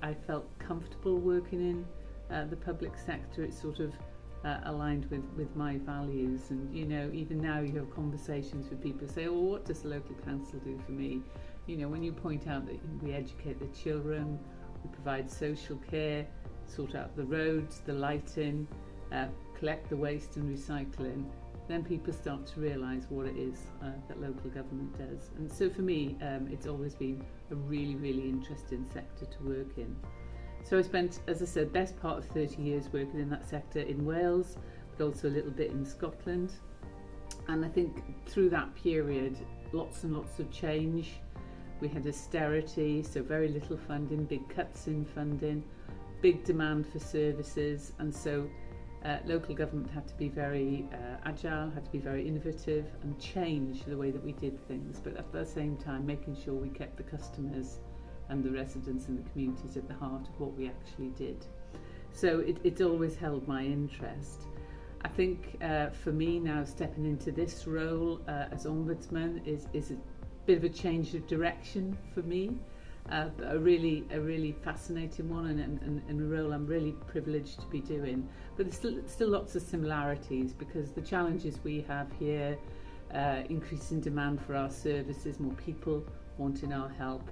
I felt comfortable working in the public sector. It sort of aligned with my values, and even now you have conversations with people who say, oh, what does the local council do for me? When you point out that we educate the children, we provide social care, sort out the roads, the lighting, collect the waste and recycling, then people start to realise what it is that local government does. And so for me, it's always been a really, really interesting sector to work in. So I spent, as I said, best part of 30 years working in that sector in Wales, but also a little bit in Scotland. And I think through that period, lots and lots of change. We had austerity, so very little funding, big cuts in funding, big demand for services, and so local government had to be very agile, had to be very innovative and change the way that we did things, but at the same time making sure we kept the customers and the residents and the communities at the heart of what we actually did. So it's always held my interest. I think for me now, stepping into this role as Ombudsman is a bit of a change of direction for me. But a really fascinating one, and a role I'm really privileged to be doing. But there's still lots of similarities, because the challenges we have here, increasing demand for our services, more people wanting our help,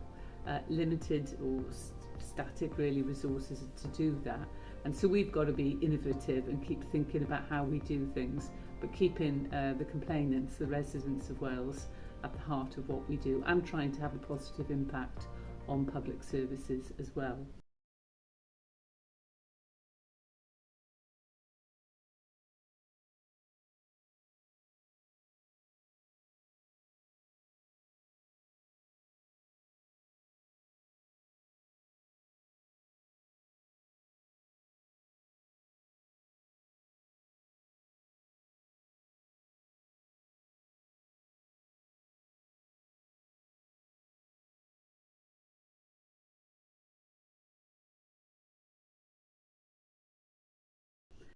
limited or static really resources to do that. And so we've got to be innovative and keep thinking about how we do things, but keeping the complainants, the residents of Wales, at the heart of what we do, and trying to have a positive impact on public services as well.